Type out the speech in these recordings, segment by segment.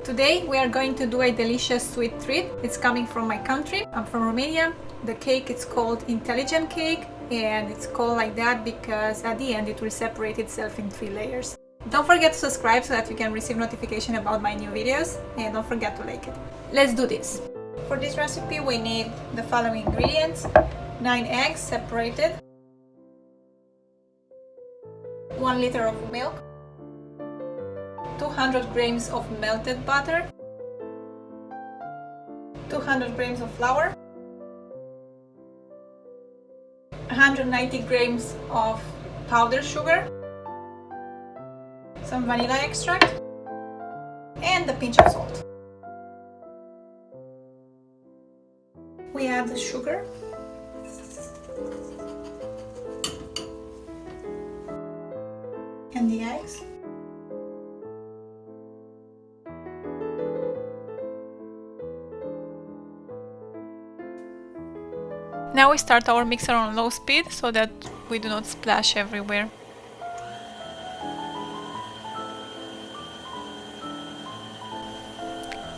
Today we are going to do a delicious sweet treat. It's coming from my country. I'm from Romania. The cake is called intelligent cake, and it's called like that because at the end it will separate itself in 3 layers. Don't forget to subscribe so that you can receive notification about my new videos, and don't forget to like it. Let's do this. For this recipe we need the following ingredients: 9 eggs separated, 1 liter of milk, 200 grams of melted butter, 200 grams of flour, 190 grams of powdered sugar, some vanilla extract, and a pinch of salt. We add the sugar, and the eggs. Now we start our mixer on low speed so that we do not splash everywhere.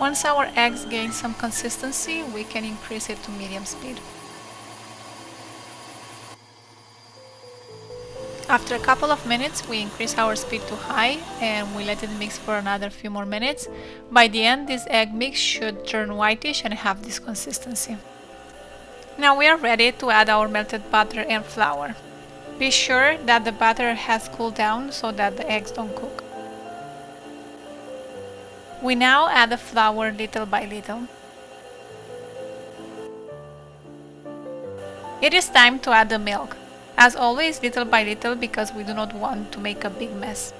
Once our eggs gain some consistency, we can increase it to medium speed. After a couple of minutes, we increase our speed to high and we let it mix for another few more minutes. By the end, this egg mix should turn whitish and have this consistency. Now we are ready to add our melted butter and flour. Be sure that the butter has cooled down so that the eggs don't cook. We now add the flour little by little. It is time to add the milk. As always, little by little because we do not want to make a big mess.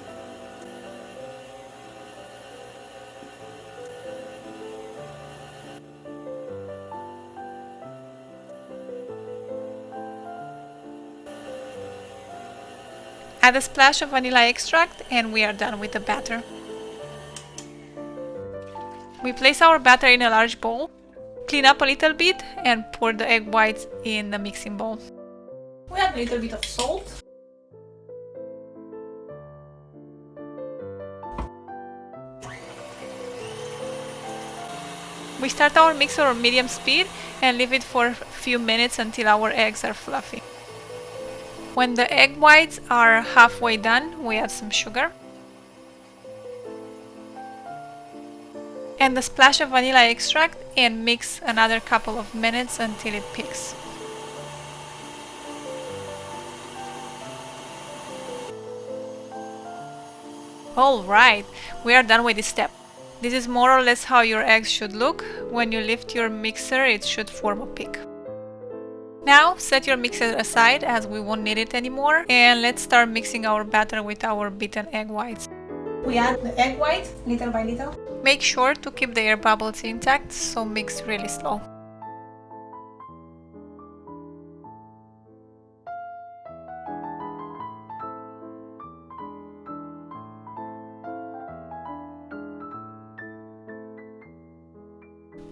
Add a splash of vanilla extract and we are done with the batter. We place our batter in a large bowl, clean up a little bit and pour the egg whites in the mixing bowl. We add a little bit of salt. We start our mixer on medium speed and leave it for a few minutes until our eggs are fluffy. When the egg whites are halfway done, we add some sugar and a splash of vanilla extract and mix another couple of minutes until it peaks. Alright, we are done with this step. This is more or less how your eggs should look. When you lift your mixer, it should form a peak. Now set your mixer aside as we won't need it anymore, and let's start mixing our batter with our beaten egg whites. We add the egg white little by little. Make sure to keep the air bubbles intact, so mix really slow.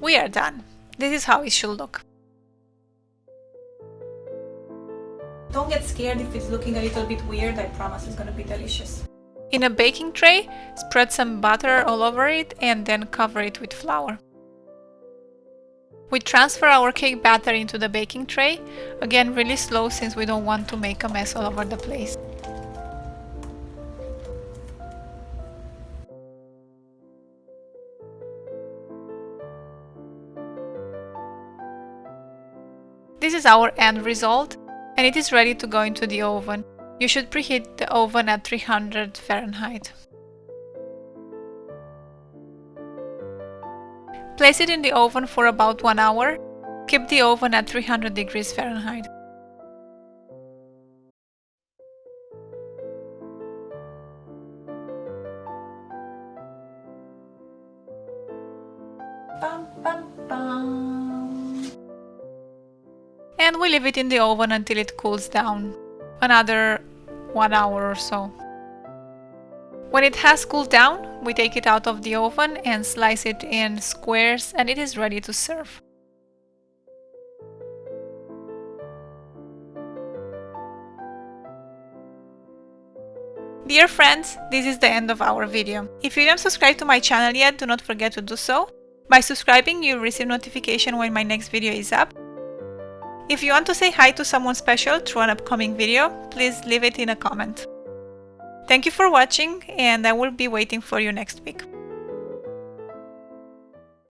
We are done. This is how it should look. Don't get scared if it's looking a little bit weird, I promise it's gonna be delicious. In a baking tray, spread some butter all over it and then cover it with flour. We transfer our cake batter into the baking tray, again really slow since we don't want to make a mess all over the place. This is our end result, and it is ready to go into the oven. You should preheat the oven at 300 Fahrenheit. Place it in the oven for about 1 hour. Keep the oven at 300 degrees Fahrenheit. Bum, bum, bum. And we leave it in the oven until it cools down, another 1 hour or so. When it has cooled down, we take it out of the oven and slice it in squares, and it is ready to serve. Dear friends, this is the end of our video. If you haven't subscribed to my channel yet, do not forget to do so. By subscribing, you'll receive notification when my next video is up. If you want to say hi to someone special through an upcoming video, please leave it in a comment. Thank you for watching, and I will be waiting for you next week.